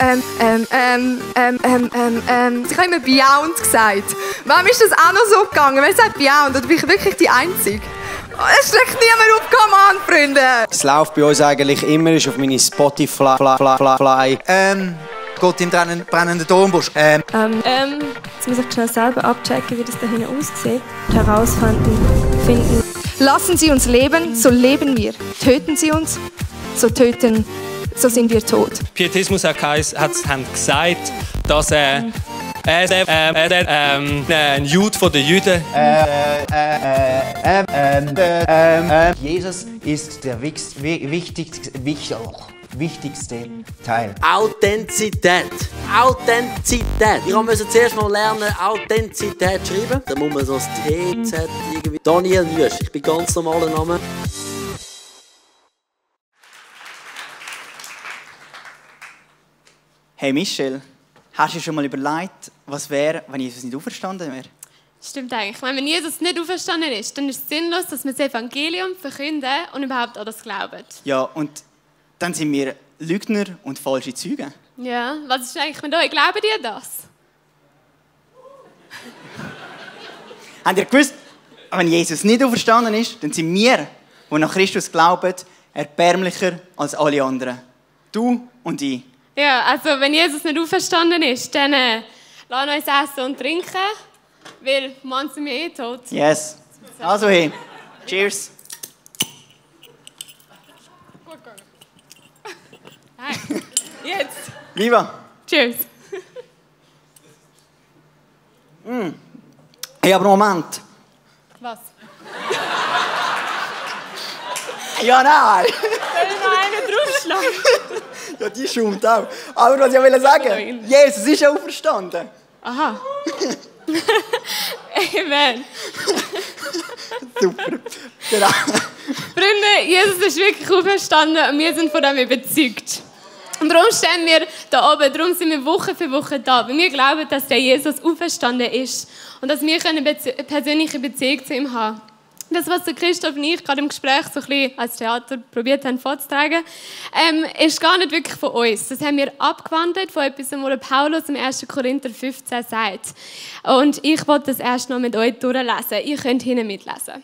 Ich habe immer Beyond gesagt. Wem ist das auch noch so gegangen? Wer sagt Beyond? Oder bin ich wirklich die Einzige? Es schlägt niemand auf, come on, Freunde! Es läuft bei uns eigentlich immer auf meine Spotify. Gott im brennenden Dornbusch. Jetzt muss ich schnell selber abchecken, wie das da hinten aussieht. Finden. Lassen Sie uns leben, so leben wir. Töten Sie uns, so sind wir tot. Pietismus hat gesagt, dass ein Jude von den Juden. Jesus ist der wichtigste Teil. Authentizität. Ich musste zuerst mal lernen, Authentizität schreiben. Dann muss man so das TZ irgendwie. Daniel Nüsch, ich bin ganz normaler Name. Hey Michelle, hast du schon mal überlegt, was wäre, wenn Jesus nicht auferstanden wäre? Stimmt eigentlich. Wenn Jesus nicht auferstanden ist, dann ist es sinnlos, dass wir das Evangelium verkünden und überhaupt an das glauben. Ja, und dann sind wir Lügner und falsche Zeugen. Ja, was ist eigentlich mit euch? Glauben ihr das? Habt ihr gewusst, wenn Jesus nicht auferstanden ist, dann sind wir, die nach Christus glauben, erbärmlicher als alle anderen. Du und ich. Ja, also wenn Jesus nicht auferstanden ist, dann lass uns essen und trinken, weil morgen sind wir eh tot. Yes. Also hey, cheers. Gut gegangen. Nein, jetzt. Viva. Cheers. Hey, aber Moment. Was? Ja, nein. Soll ich noch einen draufschlagen? Ja, die schaumt auch. Aber was ich sagen, Jesus ist auferstanden. Aha. Amen. Super. Genau. Freunde, Jesus ist wirklich auferstanden und wir sind von dem überzeugt. Und darum stehen wir da oben, darum sind wir Woche für Woche da. Weil wir glauben, dass der Jesus auferstanden ist und dass wir eine persönliche Beziehung zu ihm haben. Das, was der Christoph und ich gerade im Gespräch so ein bisschen als Theater probiert haben vorzutragen, ist gar nicht wirklich von uns. Das haben wir abgewandelt von etwas, was Paulus im 1. Korinther 15 sagt. Und ich wollte das erst noch mit euch durchlesen. Ihr könnt hinten mitlesen.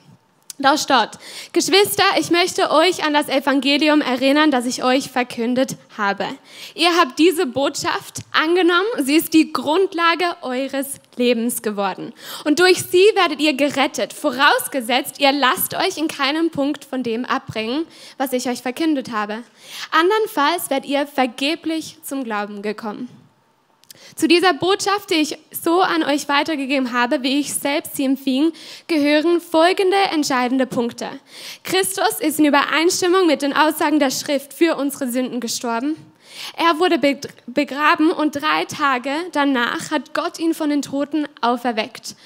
Da steht: Geschwister, ich möchte euch an das Evangelium erinnern, das ich euch verkündet habe. Ihr habt diese Botschaft angenommen, sie ist die Grundlage eures Lebens geworden. Und durch sie werdet ihr gerettet, vorausgesetzt, ihr lasst euch in keinem Punkt von dem abbringen, was ich euch verkündet habe. Andernfalls werdet ihr vergeblich zum Glauben gekommen. Zu dieser Botschaft, die ich so an euch weitergegeben habe, wie ich selbst sie empfing, gehören folgende entscheidende Punkte. Christus ist in Übereinstimmung mit den Aussagen der Schrift für unsere Sünden gestorben. Er wurde begraben und 3 Tage danach hat Gott ihn von den Toten auferweckt.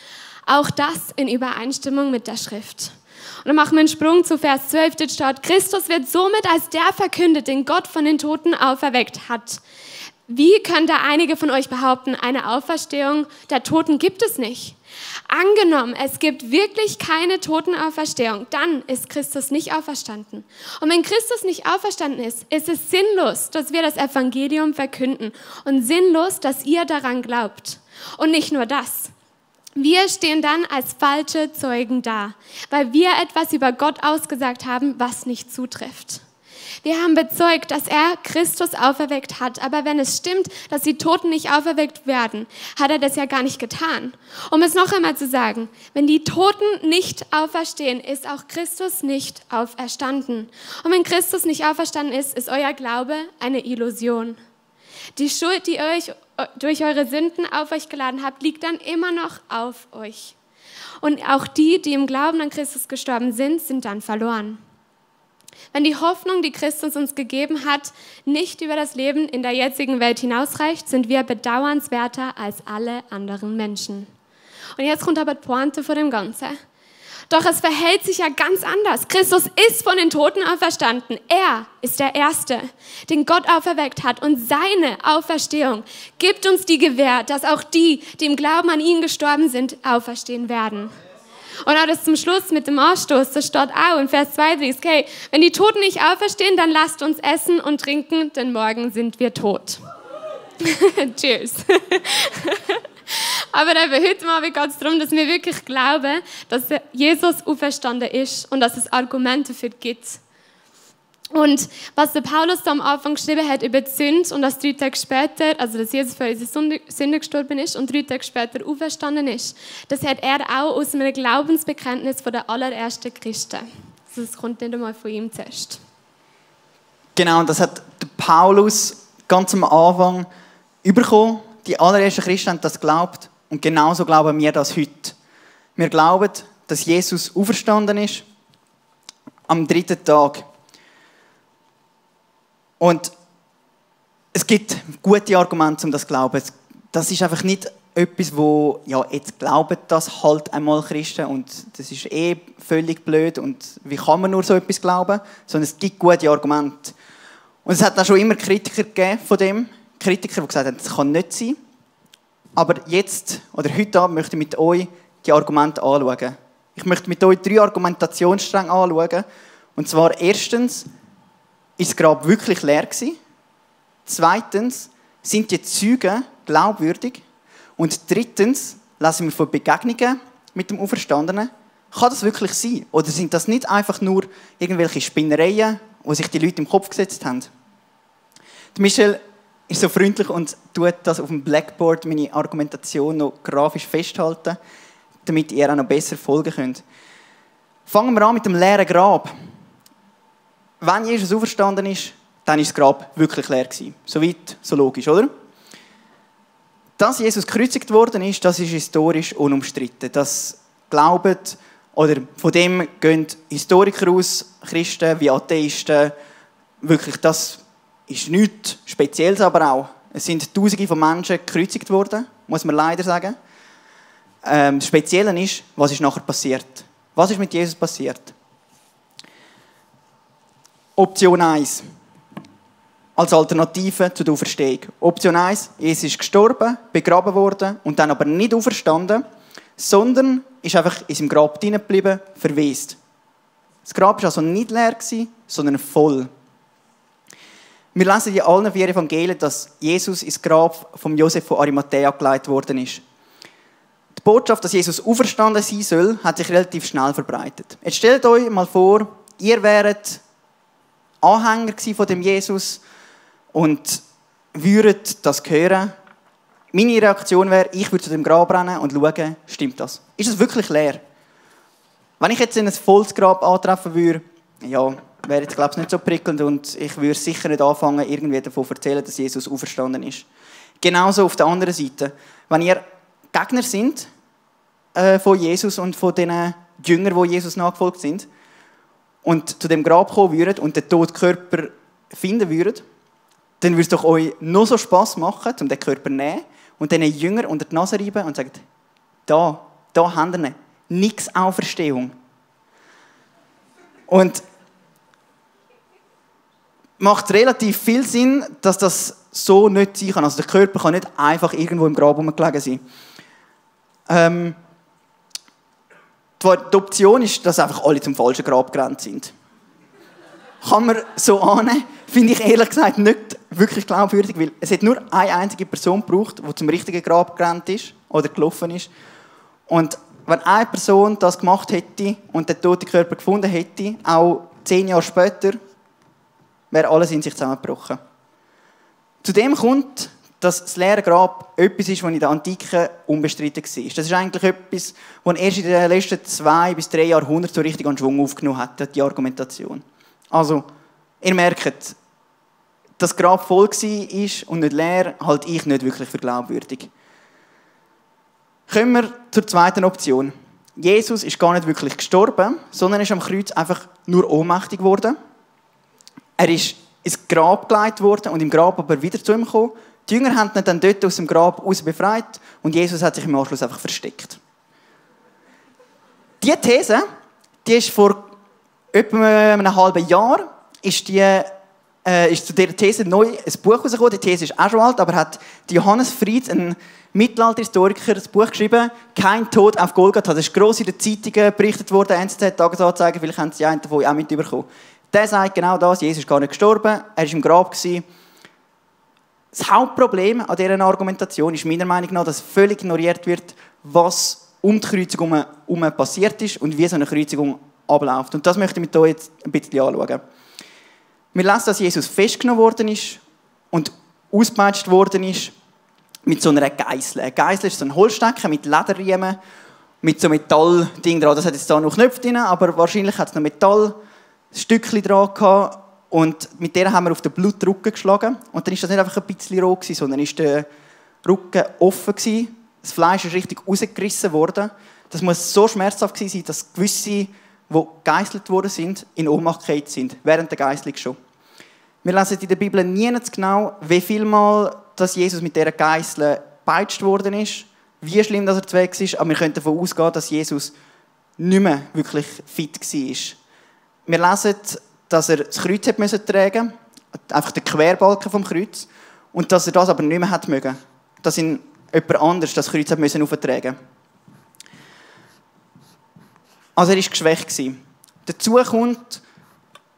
Auch das in Übereinstimmung mit der Schrift. Und dann machen wir einen Sprung zu Vers 12, dort steht: Christus wird somit als der verkündet, den Gott von den Toten auferweckt hat. Wie können da einige von euch behaupten, eine Auferstehung der Toten gibt es nicht? Angenommen, es gibt wirklich keine Totenauferstehung, dann ist Christus nicht auferstanden. Und wenn Christus nicht auferstanden ist, ist es sinnlos, dass wir das Evangelium verkünden und sinnlos, dass ihr daran glaubt. Und nicht nur das. Wir stehen dann als falsche Zeugen da, weil wir etwas über Gott ausgesagt haben, was nicht zutrifft. Wir haben bezeugt, dass er Christus auferweckt hat. Aber wenn es stimmt, dass die Toten nicht auferweckt werden, hat er das ja gar nicht getan. Um es noch einmal zu sagen, wenn die Toten nicht auferstehen, ist auch Christus nicht auferstanden. Und wenn Christus nicht auferstanden ist, ist euer Glaube eine Illusion. Die Schuld, die ihr euch durch eure Sünden auf euch geladen habt, liegt dann immer noch auf euch. Und auch die, die im Glauben an Christus gestorben sind, sind dann verloren. Wenn die Hoffnung, die Christus uns gegeben hat, nicht über das Leben in der jetzigen Welt hinausreicht, sind wir bedauernswerter als alle anderen Menschen. Und jetzt kommt aber die Pointe vor dem Ganzen. Doch es verhält sich ja ganz anders. Christus ist von den Toten auferstanden. Er ist der Erste, den Gott auferweckt hat. Und seine Auferstehung gibt uns die Gewähr, dass auch die, die im Glauben an ihn gestorben sind, auferstehen werden. Und auch das zum Schluss mit dem Ausstoß, das steht auch in Vers 32, okay, wenn die Toten nicht auferstehen, dann lasst uns essen und trinken, denn morgen sind wir tot. Cheers. Aber eben, heute Abend geht es darum, dass wir wirklich glauben, dass Jesus auferstanden ist und dass es Argumente dafür gibt. Und was der Paulus da am Anfang geschrieben hat über die Sünde und dass 3 Tage später, also dass Jesus für unsere Sünde gestorben ist und 3 Tage später auferstanden ist, das hat er auch aus einem Glaubensbekenntnis der allerersten Christen. Also das kommt nicht einmal von ihm zuerst. Genau, das hat der Paulus ganz am Anfang bekommen. Die allerersten Christen haben das geglaubt und genauso glauben wir das heute. Wir glauben, dass Jesus auferstanden ist am 3. Tag. Und es gibt gute Argumente, um das zu glauben. Das ist einfach nicht etwas, wo, ja, jetzt glauben das halt einmal Christen und das ist völlig blöd und wie kann man nur so etwas glauben? Sondern es gibt gute Argumente. Und es hat auch schon immer Kritiker gegeben von dem. Kritiker, die gesagt haben, das kann nicht sein. Aber jetzt, oder heute Abend, möchte ich mit euch die Argumente anschauen. Ich möchte mit euch 3 Argumentationsstränge anschauen. Und zwar erstens, ist das Grab wirklich leer gewesen? Zweitens, sind die Zeugen glaubwürdig? Und drittens, lesen wir von Begegnungen mit dem Auferstandenen. Kann das wirklich sein? Oder sind das nicht einfach nur irgendwelche Spinnereien, die sich die Leute im Kopf gesetzt haben? Michel ist so freundlich und tut das auf dem Blackboard, meine Argumentation, noch grafisch festhalten, damit ihr auch noch besser folgen könnt. Fangen wir an mit dem leeren Grab. Wenn Jesus auferstanden ist, dann ist das Grab wirklich leer gewesen. Soweit, so logisch, oder? Dass Jesus gekreuzigt worden ist, das ist historisch unumstritten. Das glauben, oder von dem gehen Historiker aus, Christen wie Atheisten, wirklich, das ist nichts Spezielles, aber auch. Es sind Tausende von Menschen gekreuzigt worden, muss man leider sagen. Das Spezielle ist, was ist nachher passiert? Was ist mit Jesus passiert? Option 1. Als Alternative zu der Auferstehung. Option 1. Jesus ist gestorben, begraben worden und dann aber nicht auferstanden, sondern ist einfach in seinem Grab drin geblieben, verwest. Das Grab war also nicht leer, sondern voll. Wir lesen in allen 4 Evangelien, dass Jesus ins Grab von Josef von Arimathäa geleitet worden ist. Die Botschaft, dass Jesus auferstanden sein soll, hat sich relativ schnell verbreitet. Jetzt stellt euch mal vor, ihr wäret Anhänger von dem Jesus und würdet das hören. Meine Reaktion wäre, ich würde zu dem Grab rennen und schauen, stimmt das? Ist es wirklich leer? Wenn ich jetzt in ein volles Grab antreffen würde, ja, wäre jetzt, glaube ich, nicht so prickelnd und ich würde sicher nicht anfangen, irgendwie davon zu erzählen, dass Jesus auferstanden ist. Genauso auf der anderen Seite. Wenn ihr Gegner sind von Jesus und von den Jüngern, die Jesus nachgefolgt sind, und zu dem Grab kommen würdet und den toten Körper finden würdet, dann würde es doch euch noch so Spass machen, um den Körper zu nehmen und den Jünger unter die Nase reiben und sagen, da haben wir ihn. Nix Auferstehung. Und macht relativ viel Sinn, dass das so nicht sein kann. Also der Körper kann nicht einfach irgendwo im Grab rumgelegen sein. Die Option ist, dass einfach alle zum falschen Grab gerannt sind. Kann man so annehmen, finde ich ehrlich gesagt nicht wirklich glaubwürdig, weil es hat nur eine einzige Person gebraucht, die zum richtigen Grab gerannt ist oder gelaufen ist. Und wenn eine Person das gemacht hätte und den toten Körper gefunden hätte, auch 10 Jahre später, wäre alles in sich zusammengebrochen. Zudem kommt, dass das leere Grab etwas ist, was in der Antike unbestritten war. Das ist eigentlich etwas, das erst in den letzten 2 bis 3 Jahrhunderten so richtig an Schwung aufgenommen hat, die Argumentation. Also, ihr merkt, das Grab voll war und nicht leer, halte ich nicht wirklich für glaubwürdig. Kommen wir zur zweiten Option. Jesus ist gar nicht wirklich gestorben, sondern ist am Kreuz einfach nur ohnmächtig geworden. Er ist ins Grab gelegt worden und im Grab aber wieder zu ihm gekommen. Die Jünger haben ihn dann dort aus dem Grab raus befreit und Jesus hat sich im Anschluss einfach versteckt. Diese These, die ist vor etwa einem halben Jahr, ist zu dieser These neu ein Buch herausgekommen. Die These ist auch schon alt, aber hat Johannes Fried, ein Mittelalterhistoriker, das Buch geschrieben, «Kein Tod auf Golgatha». Das ist gross in den Zeitungen berichtet worden, NZZ, Tagesanzeiger, vielleicht haben Sie einen davon auch mitbekommen. Der sagt genau das, Jesus ist gar nicht gestorben, er war im Grab. Das Hauptproblem an dieser Argumentation ist meiner Meinung nach, dass völlig ignoriert wird, was um die Kreuzigung herum passiert ist und wie so eine Kreuzigung abläuft. Und das möchte ich mit euch jetzt ein bisschen anschauen. Wir lesen, dass Jesus festgenommen worden ist und ausgepeitscht worden ist mit so einer Geißel. Eine Geißel ist so ein Holzstecken mit Lederriemen, mit so einem Metallding dran. Das hat jetzt da noch Knöpfe drin, aber wahrscheinlich hat es noch Metallstückchen dran gehabt. Und mit der haben wir auf den Blutrücken geschlagen. Und dann war das nicht einfach ein bisschen roh, sondern ist der Rücken offen gewesen. Das Fleisch ist richtig rausgerissen worden. Das muss so schmerzhaft gewesen sein, dass gewisse, die gegeißelt worden sind, in Ohnmacht gefallen sind, während der Geißelung schon. Wir lesen in der Bibel nie genau, wie viel Mal dass Jesus mit dieser Geißel gepeitscht worden ist, wie schlimm dass er weg ist, aber wir können davon ausgehen, dass Jesus nicht mehr wirklich fit war. Wir lesen, dass er das Kreuz tragen musste, einfach den Querbalken vom Kreuz, und dass er das aber nicht mehr hat mögen. Dass ihn jemand anders das Kreuz auftragen musste. Also er war geschwächt. Dazu kommt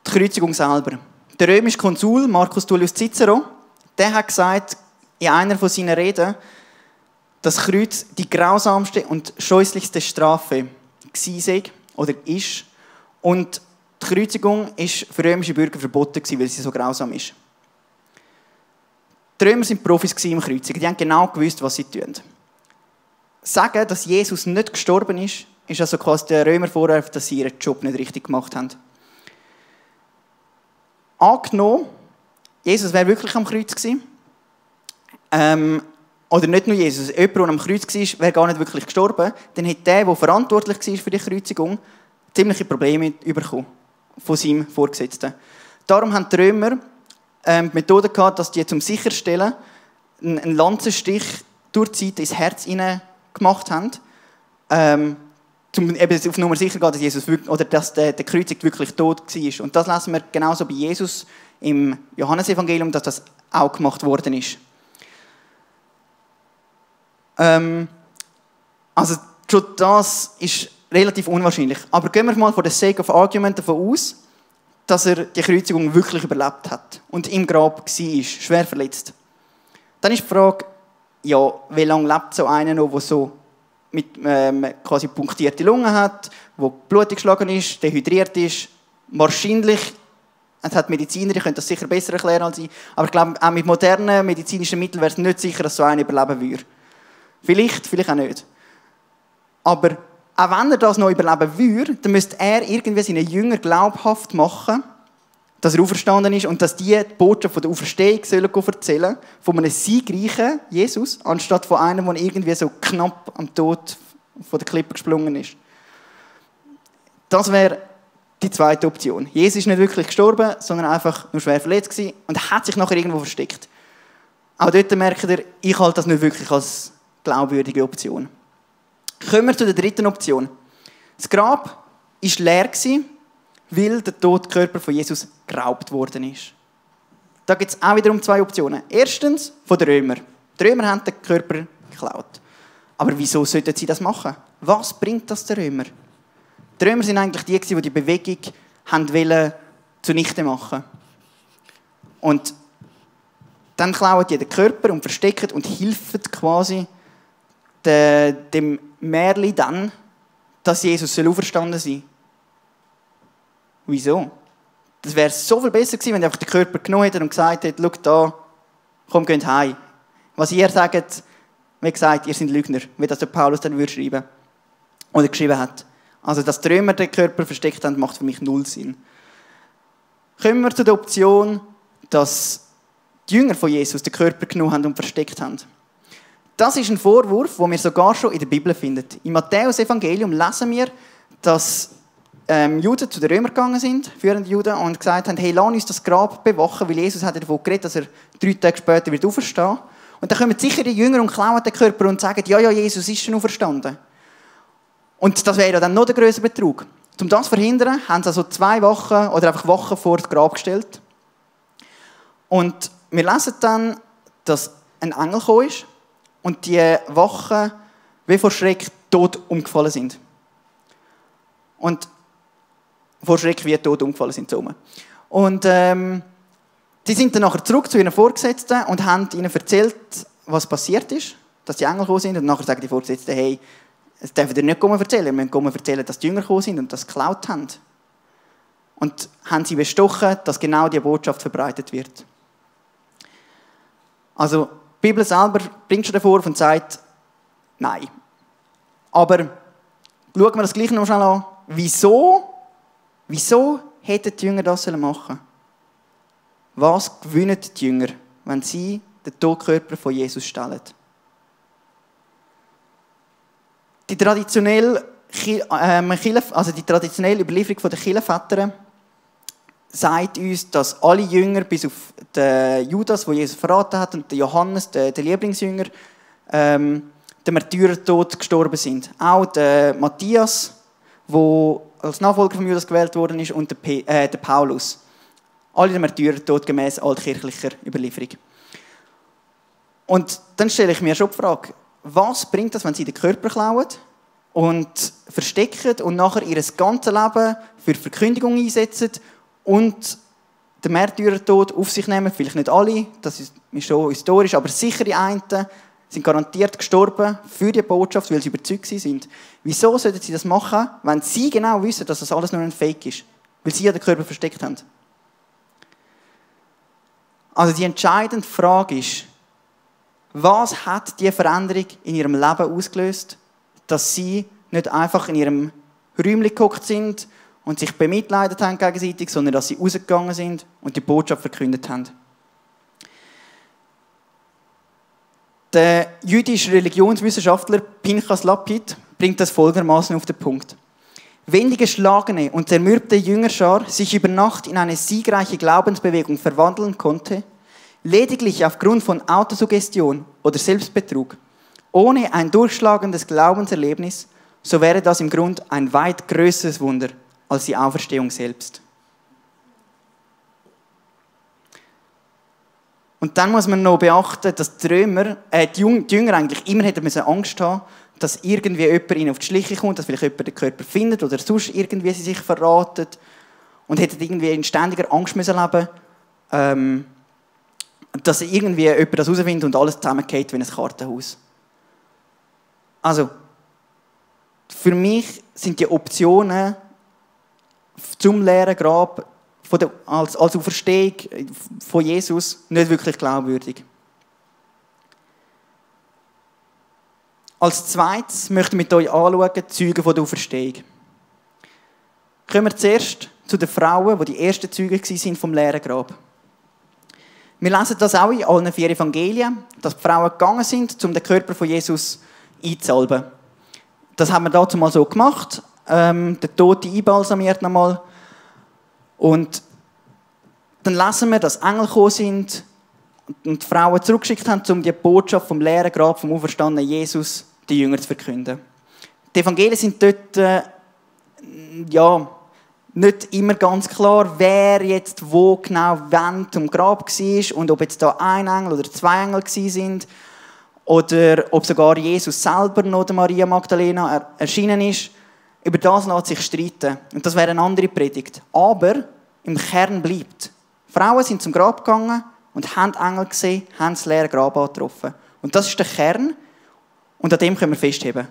die Kreuzigung selber. Der römische Konsul Marcus Tullius Cicero, der hat gesagt in einer von seinen Reden, dass das Kreuz die grausamste und scheußlichste Strafe war oder ist. Und die Kreuzigung war für römische Bürger verboten, weil sie so grausam ist. Die Römer waren Profis im Kreuzigen. Die haben genau gewusst, was sie tun. Sagen, dass Jesus nicht gestorben ist also quasi der Römer Vorwurf, dass sie ihren Job nicht richtig gemacht haben. Angenommen, Jesus wäre wirklich am Kreuz gewesen. Oder nicht nur Jesus, jemand, der am Kreuz war, wäre gar nicht wirklich gestorben. Dann hätte der verantwortlich war für die Kreuzigung, ziemliche Probleme bekommen von seinem Vorgesetzten. Darum haben die Römer die Methode gehabt, dass die zum Sicherstellen einen Lanzenstich durch die Seite ins Herz gemacht haben, um eben auf Nummer sicher zu gehen, dass Jesus wirklich, oder dass der Kreuzigte wirklich tot war. Und das lesen wir genauso bei Jesus im Johannesevangelium, dass das auch gemacht worden ist. Also schon das ist relativ unwahrscheinlich. Aber gehen wir mal von der Sake of Argument davon aus, dass er die Kreuzigung wirklich überlebt hat und im Grab war, schwer verletzt. Dann ist die Frage, ja, wie lange lebt so einer noch, der so mit quasi punktierte Lungen hat, der blutig geschlagen ist, dehydriert ist. Wahrscheinlich, es hat Mediziner, die können das sicher besser erklären als ich, aber ich glaube, auch mit modernen medizinischen Mitteln wäre es nicht sicher, dass so einer überleben würde. Vielleicht auch nicht. Aber auch wenn er das noch überleben würde, dann müsste er irgendwie seinen Jüngern glaubhaft machen, dass er auferstanden ist und dass die Botschaft von der Auferstehung erzählen sollen, von einem siegreichen Jesus, anstatt von einem, der irgendwie so knapp am Tod von der Klippe gesprungen ist. Das wäre die zweite Option. Jesus ist nicht wirklich gestorben, sondern einfach nur schwer verletzt gewesen und hat sich nachher irgendwo versteckt. Auch dort merkt ihr, ich halte das nicht wirklich als glaubwürdige Option. Kommen wir zu der dritten Option. Das Grab war leer, weil der tote Körper von Jesus geraubt worden ist. Da gibt es auch wiederum zwei Optionen. Erstens von den Römern. Die Römer haben den Körper geklaut. Aber wieso sollten sie das machen? Was bringt das den Römer? Die Römer sind eigentlich die Bewegung zunichte machen. Und dann klauen die den Körper und verstecken und helfen quasi dem Märchen dann, dass Jesus auferstanden sein soll. Wieso? Das wäre so viel besser gewesen, wenn er einfach den Körper genommen hätte und gesagt hätte, schau da, komm, geht heim. Was ihr sagt, wie gesagt, ihr seid Lügner, wie das der Paulus dann schreiben würde. Oder geschrieben hat. Also, dass die Römer den Körper versteckt haben, macht für mich null Sinn. Kommen wir zu der Option, dass die Jünger von Jesus den Körper genommen haben und versteckt haben. Das ist ein Vorwurf, den wir sogar schon in der Bibel finden. Im Matthäus-Evangelium lesen wir, dass Juden zu den Römern gegangen sind, führende Juden, und gesagt haben, hey, lass uns das Grab bewachen, weil Jesus hat davon geredet, dass er 3 Tage später wird auferstehen. Und dann kommen sicher die Jünger und klauen den Körper und sagen, ja, Jesus ist schon auferstanden. Und das wäre ja dann noch der grössere Betrug. Um das zu verhindern, haben sie also 2 Wachen oder einfach Wachen vor das Grab gestellt. Und wir lesen dann, dass ein Engel gekommen ist und die Wachen wie vor Schreck tot umgefallen sind. Und vor Schreck wie tot umgefallen sind. Und Sie sind dann nachher zurück zu ihren Vorgesetzten und haben ihnen erzählt, was passiert ist, dass die Engel gekommen sind. Und nachher sagen die Vorgesetzten, hey, das dürfen ihr nicht erzählen. Wir müssen erzählen, dass die Jünger gekommen sind und das geklaut haben. Und haben sie bestochen, dass genau diese Botschaft verbreitet wird. Also, die Bibel selber bringt schon den Vorwurf und sagt, nein. Aber schauen wir das gleich noch schnell an. Wieso hätten die Jünger das machen sollen? Was gewinnen die Jünger, wenn sie den Todkörper von Jesus stellen? Die traditionelle Überlieferung der Kirchenväter sagt uns, dass alle Jünger, bis auf den Judas, der Jesus verraten hat, und den Johannes, der Lieblingsjünger, den Märtyrertod gestorben sind. Auch der Matthias, der als Nachfolger von Judas gewählt worden ist, und der Paulus. Alle den Märtyrertod gemäß altkirchlicher Überlieferung. Und dann stelle ich mir schon die Frage, was bringt das, wenn sie den Körper klauen und verstecken und nachher ihr ganzes Leben für Verkündigung einsetzen und den Märtyrertod auf sich nehmen? Vielleicht nicht alle, das ist schon historisch, aber sicher die einen sind garantiert gestorben für die Botschaft, weil sie überzeugt sind. Wieso sollten sie das machen, wenn sie genau wissen, dass das alles nur ein Fake ist? Weil sie ja den Körper versteckt haben. Also die entscheidende Frage ist, was hat diese Veränderung in ihrem Leben ausgelöst, dass sie nicht einfach in ihrem Räumchen gehockt sind und sich bemitleidet haben gegenseitig, sondern dass sie rausgegangen sind und die Botschaft verkündet haben. Der jüdische Religionswissenschaftler Pinchas Lapid bringt das folgendermaßen auf den Punkt. Wenn die geschlagene und zermürbte Jüngerschar sich über Nacht in eine siegreiche Glaubensbewegung verwandeln konnte, lediglich aufgrund von Autosuggestion oder Selbstbetrug, ohne ein durchschlagendes Glaubenserlebnis, so wäre das im Grunde ein weit größeres Wunder als die Auferstehung selbst. Und dann muss man noch beachten, dass die Jünger eigentlich immer Angst haben, dass irgendwie jemand ihnen auf die Schliche kommt, dass vielleicht jemand den Körper findet oder sonst irgendwie sie sich verraten und hätten irgendwie in ständiger Angst müssen leben, dass irgendwie jemand das herausfindet und alles zusammengeht wie ein Kartenhaus. Also, für mich sind die Optionen zum leeren Grab als Auferstehung von Jesus nicht wirklich glaubwürdig. Als zweites möchte ich mit euch anschauen, die Zeugen der Auferstehung. Kommen wir zuerst zu den Frauen, die ersten Zeugen waren vom leeren Grab. Wir lesen das auch in allen 4 Evangelien, dass die Frauen gegangen sind, um den Körper von Jesus einzusalben. Das haben wir dazu mal so gemacht. Der Tote einbalsamiert nochmal. Und dann lesen wir, dass Engel gekommen sind und die Frauen zurückgeschickt haben, um die Botschaft vom leeren Grab vom auferstandenen Jesus die Jünger zu verkünden. Die Evangelien sind dort nicht immer ganz klar, wer jetzt wo genau wann zum Grab war und ob jetzt da ein Engel oder 2 Engel sind oder ob sogar Jesus selber noch der Maria Magdalena erschienen ist. Über das lässt sich streiten. Und das wäre eine andere Predigt. Aber im Kern bleibt. Frauen sind zum Grab gegangen und haben Engel gesehen, haben das leere Grab angetroffen. Und das ist der Kern. Und an dem können wir festheben.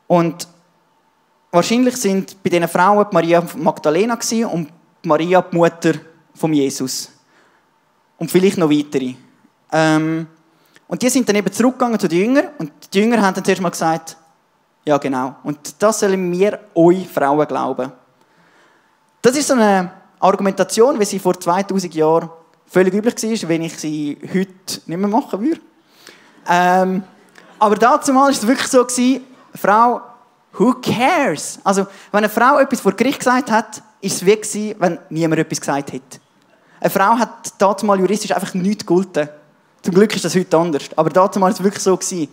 Und wahrscheinlich sind bei diesen Frauen die Maria Magdalena und Maria die Mutter von Jesus. Und vielleicht noch weitere. Und die sind dann eben zurückgegangen zu den Jüngern. Und die Jünger haben dann zuerst mal gesagt, ja genau. Und das sollen wir euch Frauen glauben. Das ist so eine Argumentation, wie sie vor 2000 Jahren völlig üblich war, wenn ich sie heute nicht mehr machen würde. Aber dazu war es wirklich so, Frau, who cares? Also, wenn eine Frau etwas vor Gericht gesagt hat, ist es wie gewesen, wenn niemand etwas gesagt hätte. Eine Frau hat dazu mal juristisch einfach nichts gegolten. Zum Glück ist das heute anders. Aber dazu war es wirklich so gewesen.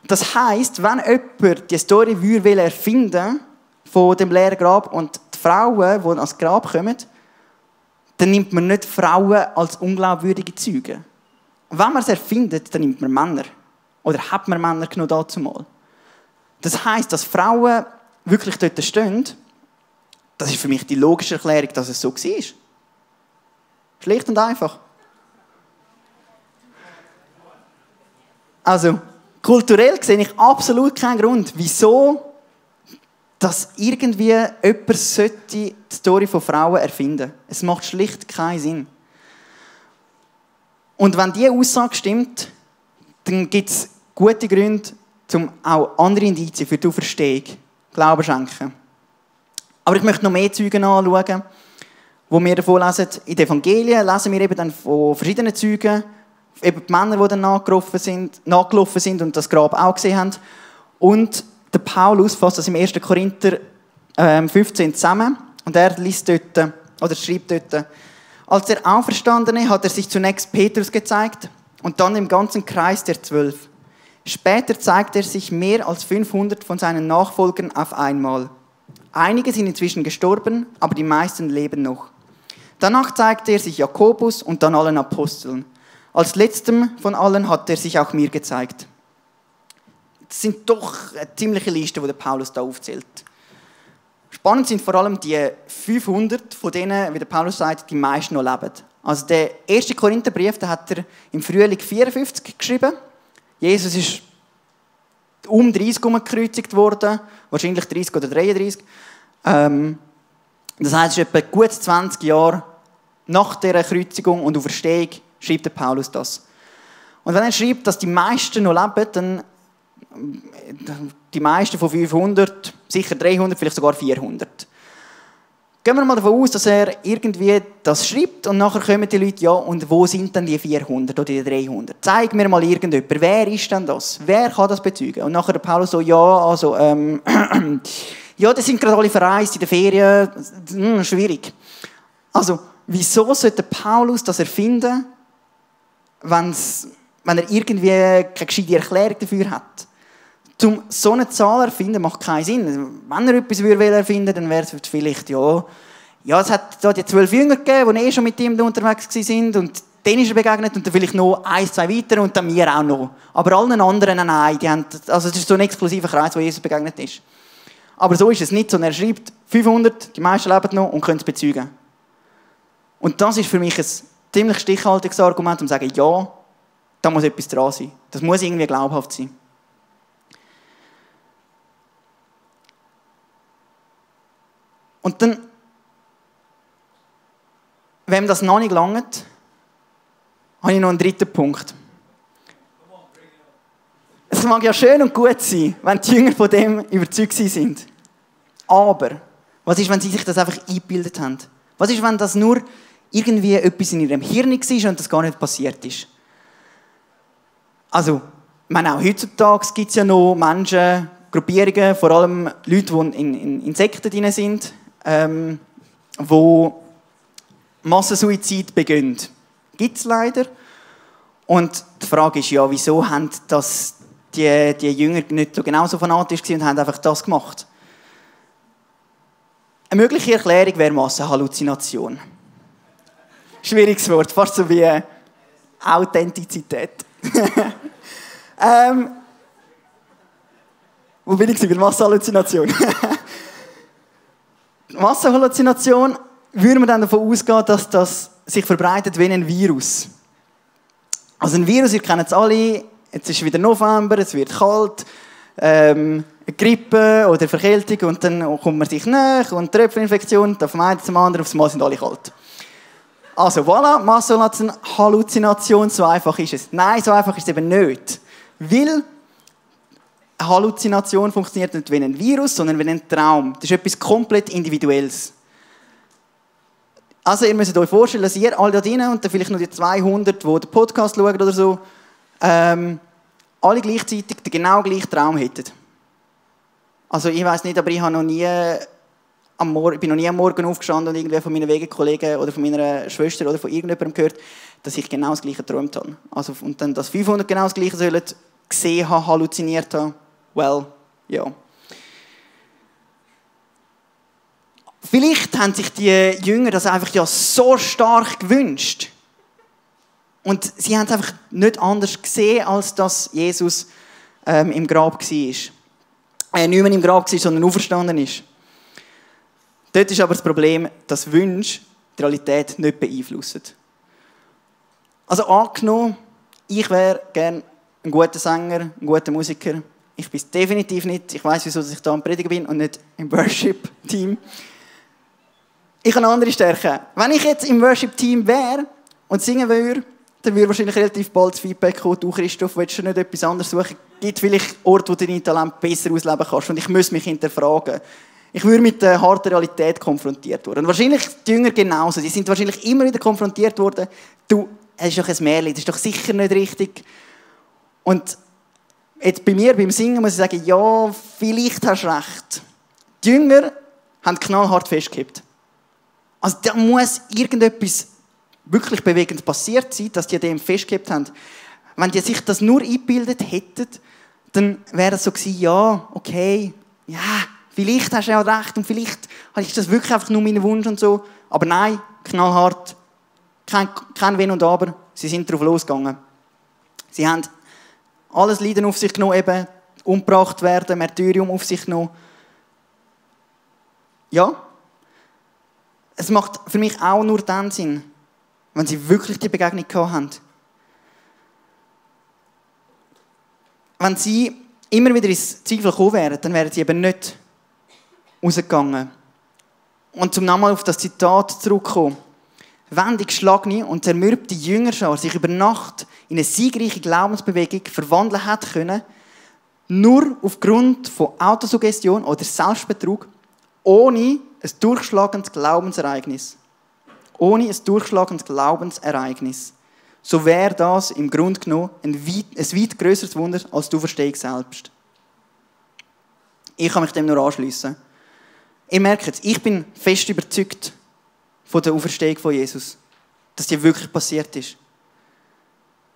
Das heisst, wenn jemand die Story erfinden von dem leeren Grab und die Frauen, die ans Grab kommen, dann nimmt man nicht Frauen als unglaubwürdige Zeugen. Wenn man es erfindet, dann nimmt man Männer. Oder hat man Männer genommen dazu mal. Das heisst, dass Frauen wirklich dort stehen, das ist für mich die logische Erklärung, dass es so war. Schlicht und einfach. Also, kulturell sehe ich absolut keinen Grund, wieso dass irgendwie jemand die Story von Frauen erfinden sollte. Es macht schlicht keinen Sinn. Und wenn diese Aussage stimmt, dann gibt es gute Gründe, um auch andere Indizien für die Auferstehung Glauben zu schenken. Aber ich möchte noch mehr Zeugen anschauen, die wir davon lesen. In den Evangelien lesen wir eben dann von verschiedenen Zeugen, eben die Männer, die dann nachgelaufen sind und das Grab auch gesehen haben. Und der Paulus fasst das im 1. Korinther 15 zusammen. Und er liest dort, oder schreibt dort, als der Auferstandene hat er sich zunächst Petrus gezeigt und dann im ganzen Kreis der 12. Später zeigt er sich mehr als 500 von seinen Nachfolgern auf einmal. Einige sind inzwischen gestorben, aber die meisten leben noch. Danach zeigte er sich Jakobus und dann allen Aposteln. Als letztem von allen hat er sich auch mir gezeigt. Das sind doch eine ziemliche Liste, die der Paulus da aufzählt. Spannend sind vor allem die 500, von denen, wie der Paulus sagt, die meisten noch leben. Also der 1. Korintherbrief, den hat er im Frühling 54 geschrieben. Jesus ist um 30 gekreuzigt worden, wahrscheinlich 30 oder 33. Das heisst, es ist etwa gut 20 Jahre nach dieser Kreuzigung und Auferstehung schreibt der Paulus das. Und wenn er schreibt, dass die meisten noch leben, dann die meisten von 500, sicher 300, vielleicht sogar 400. Gehen wir mal davon aus, dass er irgendwie das schreibt und nachher kommen die Leute, ja, und wo sind denn die 400 oder die 300? Zeig mir mal irgendjemand, wer ist denn das? Wer kann das bezeugen? Und nachher der Paulus so, ja, also, ja, die sind gerade alle verreist in den Ferien, schwierig. Also, wieso sollte Paulus das erfinden, wenn er irgendwie keine gescheite Erklärung dafür hat? Um so eine Zahl erfinden, macht keinen Sinn. Wenn er etwas erfinden würde, dann wäre es vielleicht, ja, es hat da die 12 Jünger gegeben, die schon mit ihm unterwegs waren und denen ist er begegnet und dann vielleicht noch 1, 2 weiter und dann mir auch noch. Aber allen anderen, nein, also es ist so ein exklusiver Kreis, wo Jesus begegnet ist. Aber so ist es nicht, sondern er schreibt 500, die meisten leben noch und können es bezeugen. Und das ist für mich ein ziemlich stichhaltiges Argument, um zu sagen, ja, da muss etwas dran sein. Das muss irgendwie glaubhaft sein. Und dann, wenn das noch nicht langt, habe ich noch einen dritten Punkt. Es mag ja schön und gut sein, wenn die Jünger von dem überzeugt sind. Aber, was ist, wenn sie sich das einfach eingebildet haben? Was ist, wenn das nur irgendwie etwas in ihrem Hirn war und das gar nicht passiert ist? Also, ich meine, auch heutzutage gibt es ja noch Menschen, Gruppierungen, vor allem Leute, die in Sekten drin sind, wo Massensuizid begehen. Gibt es leider. Und die Frage ist ja, wieso haben das die Jünger nicht so genauso fanatisch gewesen und haben einfach das gemacht? Eine mögliche Erklärung wäre Massenhalluzination. Schwieriges Wort, fast so wie Authentizität. Wo bin ich bei Massenhalluzination? Massenhalluzination würde man dann davon ausgehen, dass das sich verbreitet wie ein Virus. Also ein Virus, ihr kennt es alle, jetzt ist wieder November, es wird kalt, eine Grippe oder Verkältung und dann kommt man sich näher und Tröpfelinfektion, da vom einen zum anderen, aufs Mal sind alle kalt. Also voilà, Massenhalluzination, so einfach ist es. Nein, so einfach ist es eben nicht. Weil eine Halluzination funktioniert nicht wie ein Virus, sondern wie ein Traum. Das ist etwas komplett Individuelles. Also ihr müsst euch vorstellen, dass ihr alle da drinnen und dann vielleicht noch die 200, die den Podcast schauen oder so, alle gleichzeitig den genau gleichen Traum hätten. Also ich weiss nicht, aber ich habe noch nie ich bin noch nie am Morgen aufgestanden und irgendwie von meinen Wegekollegen oder von meiner Schwester oder von irgendjemandem gehört, dass ich genau das Gleiche geträumt habe. Also, und dann, dass 500 genau das Gleiche sollen gesehen haben, halluziniert haben. Well, ja. Vielleicht haben sich die Jünger das einfach ja so stark gewünscht. Und sie haben es einfach nicht anders gesehen, als dass Jesus im Grab war. Nicht mehr im Grab war, sondern auferstanden ist. Dort ist aber das Problem, dass Wünsche die Realität nicht beeinflussen. Also angenommen, ich wäre gerne ein guter Sänger, ein guter Musiker. Ich bin es definitiv nicht. Ich weiss, wieso ich da am Predigen bin und nicht im Worship-Team. Ich habe andere Stärken. Wenn ich jetzt im Worship-Team wäre und singen würde, dann würde wahrscheinlich relativ bald das Feedback kommen, du Christoph, willst du nicht etwas anderes suchen? Es gibt vielleicht Orte, wo du dein Talent besser ausleben kannst und ich muss mich hinterfragen. Ich würde mit der harten Realität konfrontiert worden. Und wahrscheinlich die Jünger genauso. Die sind wahrscheinlich immer wieder konfrontiert worden. Du, es ist doch ein Märchen, das ist doch sicher nicht richtig. Und jetzt bei mir, beim Singen, muss ich sagen, ja, vielleicht hast du recht. Die Jünger haben knallhart festgehalten. Also da muss irgendetwas wirklich bewegend passiert sein, dass die an dem festgehalten haben. Wenn die sich das nur eingebildet hätten, dann wäre es so gewesen, ja, okay, ja, vielleicht hast du ja recht und vielleicht ist das wirklich einfach nur mein Wunsch und so. Aber nein, knallhart, kein Wenn und Aber, sie sind drauf losgegangen. Sie haben alles Leiden auf sich genommen, eben umgebracht werden, Märtyrium auf sich genommen. Ja, es macht für mich auch nur dann Sinn, wenn sie wirklich die Begegnung gehabt haben. Wenn sie immer wieder ins Zweifel gekommen wären, dann wären sie eben nicht rausgegangen. Und zum nochmal auf das Zitat zurückkommen. Wenn die geschlagene und zermürbte Jüngerschar sich über Nacht in eine siegreiche Glaubensbewegung verwandeln hätte können, nur aufgrund von Autosuggestion oder Selbstbetrug, ohne ein durchschlagendes Glaubensereignis. Ohne ein durchschlagendes Glaubensereignis. So wäre das im Grunde genommen ein weit grösseres Wunder als die Auferstehung selbst. Ich kann mich dem nur anschliessen. Ihr merkt es, ich bin fest überzeugt von der Auferstehung von Jesus. Dass die wirklich passiert ist.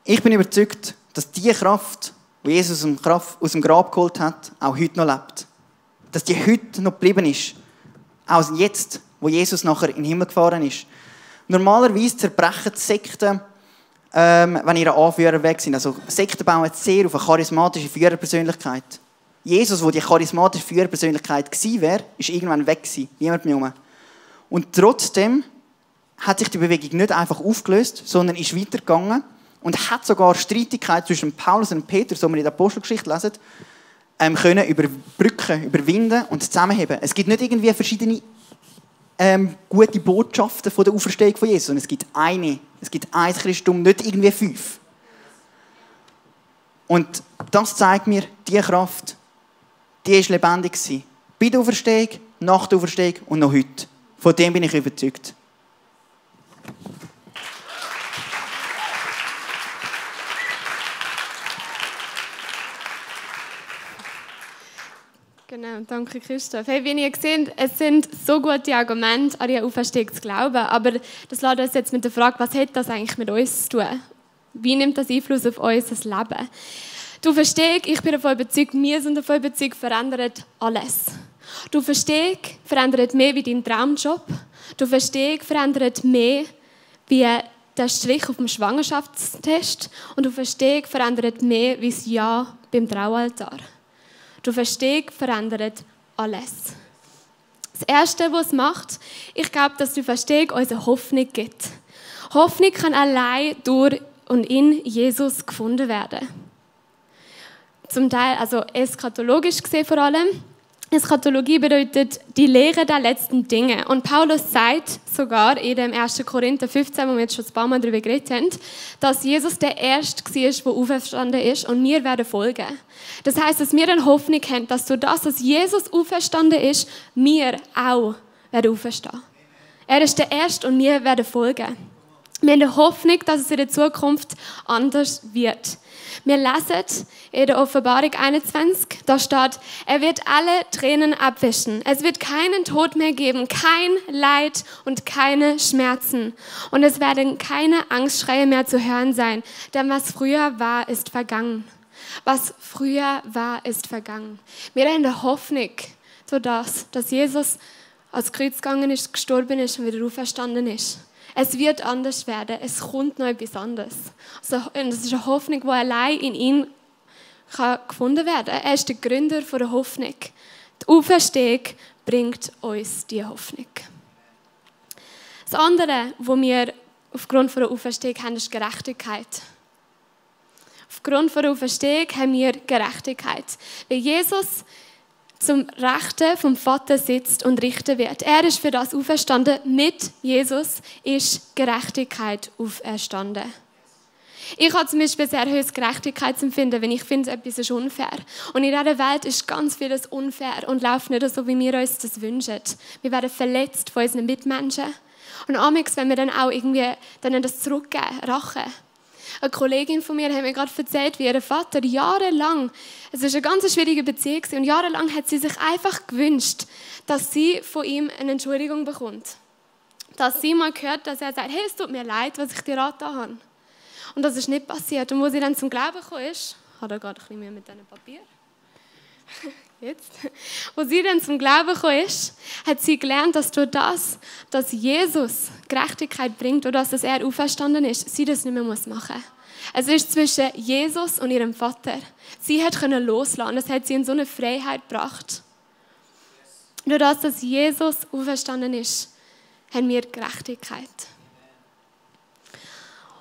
Ich bin überzeugt, dass die Kraft, die Jesus aus dem Grab geholt hat, auch heute noch lebt. Dass die heute noch geblieben ist. Auch jetzt, wo Jesus nachher in den Himmel gefahren ist. Normalerweise zerbrechen die Sekten, wenn ihre Anführer weg sind. Also Sekten bauen sehr auf eine charismatische Führerpersönlichkeit. Jesus, der die charismatische Führerpersönlichkeit gewesen wäre, ist irgendwann weg gewesen. Niemand mehr rum. Und trotzdem hat sich die Bewegung nicht einfach aufgelöst, sondern ist weitergegangen und hat sogar Streitigkeiten zwischen Paulus und Petrus, die wir in der Apostelgeschichte lesen, können überbrücken, überwinden und zusammenheben. Es gibt nicht irgendwie verschiedene gute Botschaften von der Auferstehung von Jesus, sondern es gibt eine. Es gibt ein Christentum, nicht irgendwie 5. Und das zeigt mir, diese Kraft, die ist lebendig gewesen. Bei der Auferstehung, nach der Auferstehung und noch heute. Von dem bin ich überzeugt. Genau, danke Christoph. Hey, wie ihr seht, es sind so gute Argumente, an die Auferstehung zu glauben, aber das lässt uns jetzt mit der Frage, was hat das eigentlich mit uns zu tun? Wie nimmt das Einfluss auf unser Leben? Die Auferstehung, ich bin davon überzeugt, wir sind davon überzeugt, verändert alles. Die Auferstehung verändert mehr wie dein Traumjob. Die Auferstehung verändert mehr wie der Strich auf dem Schwangerschaftstest. Und die Auferstehung verändert mehr wie das Ja beim Traualtar. Die Auferstehung verändert alles. Das Erste, was es macht, ich glaube, dass die Auferstehung uns eine Hoffnung gibt. Hoffnung kann allein durch und in Jesus gefunden werden. Zum Teil, also eschatologisch gesehen vor allem. Eschatologie bedeutet die Lehre der letzten Dinge. Und Paulus sagt sogar in dem 1. Korinther 15, wo wir jetzt schon ein paar Mal darüber geredet haben, dass Jesus der Erste war, der auferstanden ist und wir werden folgen. Das heisst, dass wir eine Hoffnung haben, dass durch das, dass Jesus auferstanden ist, wir auch werden auferstehen. Er ist der Erste und wir werden folgen. Wir haben die Hoffnung, dass es in der Zukunft anders wird. Wir lesen in der Offenbarung 21, da steht, er wird alle Tränen abwischen. Es wird keinen Tod mehr geben, kein Leid und keine Schmerzen. Und es werden keine Angstschreie mehr zu hören sein, denn was früher war, ist vergangen. Was früher war, ist vergangen. Wir haben die Hoffnung, dass Jesus ans Kreuz gegangen ist, gestorben ist und wieder auferstanden ist. Es wird anders werden. Es kommt noch etwas anderes. Also, das ist eine Hoffnung, die allein in ihm gefunden werden kann. Er ist der Gründer der Hoffnung. Die Auferstehung bringt uns diese Hoffnung. Das andere, was wir aufgrund von der Auferstehung haben, ist Gerechtigkeit. Aufgrund von der Auferstehung haben wir Gerechtigkeit. Weil Jesus zum Rechten vom Vater sitzt und richten wird. Er ist für das auferstanden. Mit Jesus ist Gerechtigkeit auferstanden. Ich habe zum Beispiel sehr hohes Gerechtigkeitsempfinden, wenn ich finde, etwas ist unfair. Und in dieser Welt ist ganz vieles unfair und läuft nicht so, wie wir uns das wünschen. Wir werden verletzt von unseren Mitmenschen. Und amigs, wenn wir dann auch irgendwie dann das zurückgeben, Rache. Eine Kollegin von mir hat mir gerade erzählt, wie ihr Vater jahrelang, es war eine ganz schwierige Beziehung, und jahrelang hat sie sich einfach gewünscht, dass sie von ihm eine Entschuldigung bekommt. Dass sie mal hört, dass er sagt, hey, es tut mir leid, was ich dir angetan habe. Und das ist nicht passiert. Und wo sie dann zum Glauben gekommen ist, hat er gerade ein bisschen mehr mit diesem Papier. Jetzt. Wo sie dann zum Glauben gekommen ist, hat sie gelernt, dass durch das, dass Jesus Gerechtigkeit bringt, oder dass er auferstanden ist, sie das nicht mehr machen muss. Es ist zwischen Jesus und ihrem Vater. Sie konnte loslassen. Das hat sie in so eine Freiheit gebracht. Durch das, dass Jesus auferstanden ist, haben wir Gerechtigkeit.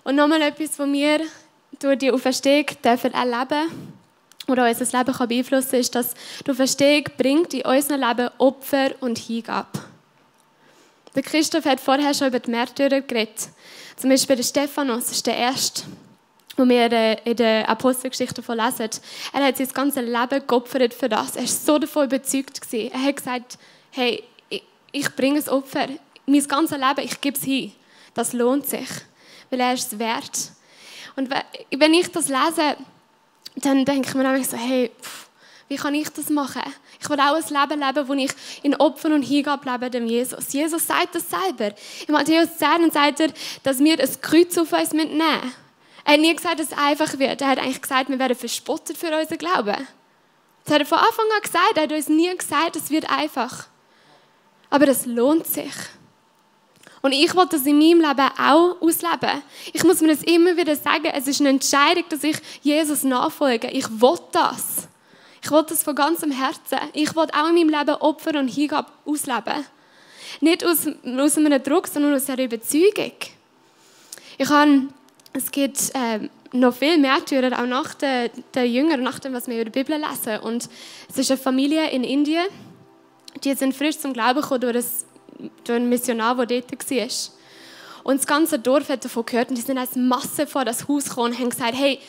Und nochmal etwas, was wir durch die Auferstehung erleben dürfen, oder unser Leben kann beeinflussen, ist, dass die Auferstehung bringt in unserem Leben Opfer und Hingabe. Der Christoph hat vorher schon über die Märtyrer geredet. Zum Beispiel der Stephanus ist der Erste, den wir in der Apostelgeschichte lesen. Er hat sein ganzes Leben geopfert für das. Er war so davon überzeugt. Er hat gesagt, hey, ich bringe ein Opfer. Mein ganzes Leben, ich gebe es hin. Das lohnt sich, weil er ist es wert. Und wenn ich das lese, dann denke ich mir nämlich so, hey, wie kann ich das machen? Ich will auch ein Leben leben, wo ich in Opfer und Hingabe lebe dem Jesus. Jesus sagt das selber. In Matthäus 10 sagt er, dass wir ein Kreuz auf uns mitnehmen müssen. Er hat nie gesagt, dass es einfach wird. Er hat eigentlich gesagt, wir werden verspottet für unseren Glauben. Das hat er von Anfang an gesagt. Er hat uns nie gesagt, es wird einfach. Aber es lohnt sich. Und ich will das in meinem Leben auch ausleben. Ich muss mir das immer wieder sagen, es ist eine Entscheidung, dass ich Jesus nachfolge. Ich will das. Ich will das von ganzem Herzen. Ich will auch in meinem Leben Opfer und Hingabe ausleben. Nicht aus einem Druck, sondern aus einer Überzeugung. Es gibt noch viel Märtyrer, auch nach den Jüngern, nach dem, was wir über die Bibel lesen. Und es ist eine Familie in Indien, die sind frisch zum Glauben gekommen durch einen Missionar, der dort war. Und das ganze Dorf hat davon gehört und die sind als Masse vor das Haus gekommen und haben gesagt, hey,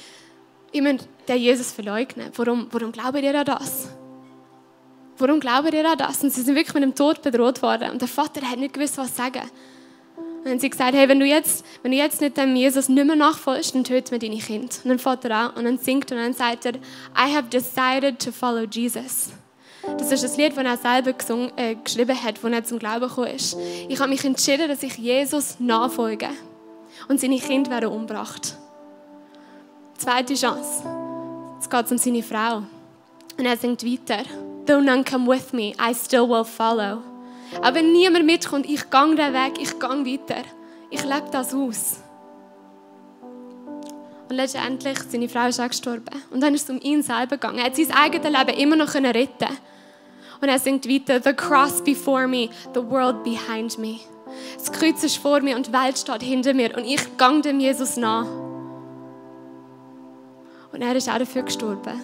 ich muss den Jesus verleugnen. Warum glaubt ihr an das? Warum glaubt ihr an das? Und sie sind wirklich mit dem Tod bedroht worden. Und der Vater hat nicht gewusst, was sagen. Und dann haben sie gesagt, hey, wenn du jetzt nicht dem Jesus nicht mehr nachfolgst, dann töten wir deine Kinder. Und dann fährt er an und dann singt und dann sagt er, I have decided to follow Jesus. Das ist das Lied, das er selber geschrieben hat, als er zum Glauben gekommen ist. Ich habe mich entschieden, dass ich Jesus nachfolge. Und seine Kinder werden umgebracht. Zweite Chance. Jetzt geht es um seine Frau. Und er singt weiter. Though none come with me, I still will follow. Aber wenn niemand mitkommt, ich gehe den Weg, ich gehe weiter. Ich lebe das aus. Und letztendlich, seine Frau ist auch gestorben. Und dann ist es um ihn selber gegangen. Er hat sein eigenes Leben immer noch retten. Und er singt weiter, the cross before me, the world behind me. Das Kreuz ist vor mir und die Welt steht hinter mir. Und ich gehe dem Jesus nach. Und er ist auch dafür gestorben.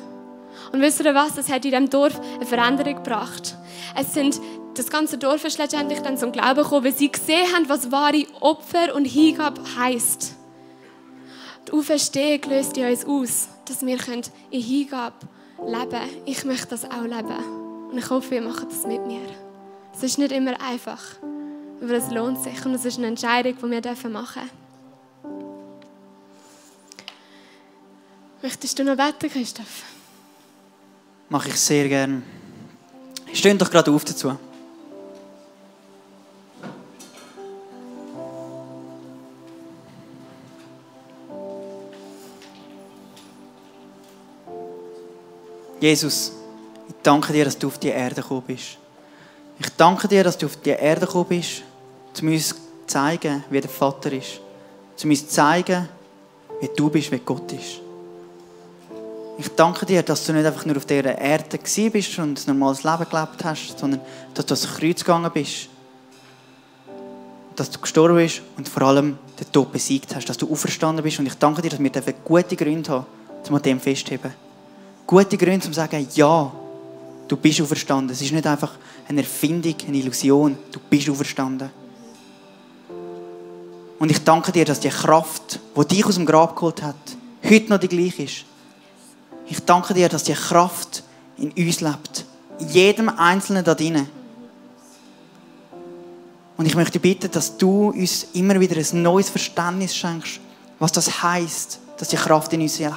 Und wisst ihr was? Das hat in diesem Dorf eine Veränderung gebracht. Das ganze Dorf ist letztendlich dann zum Glauben gekommen, weil sie gesehen haben, was wahre Opfer und Hingabe heisst. Die Auferstehung löst in uns aus, dass wir in Hingabe leben können. Ich möchte das auch leben. Und ich hoffe, ihr macht das mit mir. Es ist nicht immer einfach, aber es lohnt sich und es ist eine Entscheidung, die wir machen dürfen. Möchtest du noch beten, Christoph? Mache ich sehr gerne. Steht doch gerade auf dazu. Jesus, ich danke dir, dass du auf die Erde gekommen bist. Ich danke dir, dass du auf die Erde gekommen bist, um uns zu zeigen, wie der Vater ist. Um uns zu zeigen, wie du bist, wie Gott ist. Ich danke dir, dass du nicht einfach nur auf dieser Erde gewesen bist und ein normales Leben gelebt hast, sondern dass du ans Kreuz gegangen bist. dass du gestorben bist und vor allem den Tod besiegt hast, dass du auferstanden bist. Und ich danke dir, dass wir gute Gründe haben, um an dem festzuheben. Gute Gründe, um zu sagen, ja, du bist auferstanden. Es ist nicht einfach eine Erfindung, eine Illusion. Du bist auferstanden. Und ich danke dir, dass die Kraft, die dich aus dem Grab geholt hat, heute noch die gleiche ist. Ich danke dir, dass die Kraft in uns lebt. In jedem Einzelnen da drinnen. Und ich möchte bitten, dass du uns immer wieder ein neues Verständnis schenkst, was das heisst, dass die Kraft in uns lebt.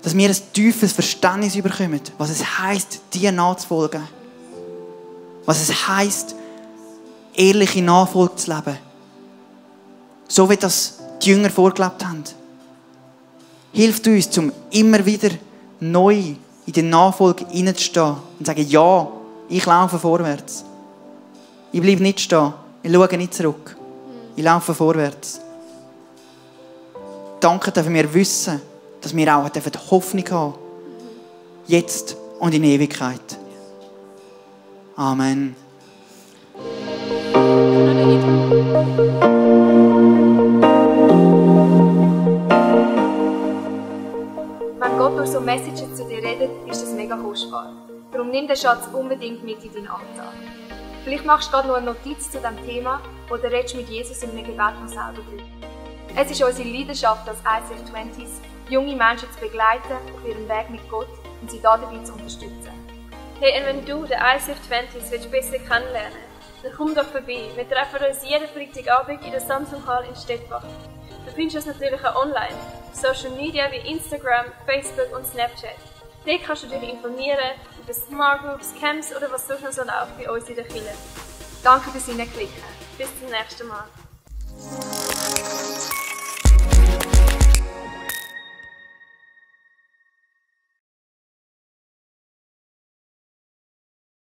Dass wir ein tiefes Verständnis bekommen, was es heisst, dir nachzufolgen. Was es heisst, ehrliche Nachfolge zu leben. So wie das die Jünger vorgelebt haben. Hilft uns, um immer wieder neu in die Nachfolge hineinzustehen und zu sagen, ja, ich laufe vorwärts. Ich bleibe nicht stehen, ich schaue nicht zurück. Ich laufe vorwärts. Danke, dürfen wir wissen, dass wir auch Hoffnung haben. Jetzt und in Ewigkeit. Amen. Wenn Gott durch so Messages zu dir redet, ist das mega kostbar. Darum nimm den Schatz unbedingt mit in deinen Alltag. Vielleicht machst du gerade noch eine Notiz zu diesem Thema oder redest mit Jesus in einem Gebet noch selber drüber. Es ist unsere Leidenschaft als ICF20s, junge Menschen zu begleiten auf ihrem Weg mit Gott und sie dabei zu unterstützen. Hey, und wenn du den ICF20s besser kennenlernen willst, dann komm doch vorbei. Wir treffen uns jeden Freitagabend in der Samsung Hall in Stettbach. Du findest uns natürlich auch online, auf Social Media wie Instagram, Facebook und Snapchat. Dort kannst du dich informieren über Smart Groups, Camps oder was sonst noch so läuft bei uns in der Kirche. Danke fürs Hineinklicken. Bis zum nächsten Mal.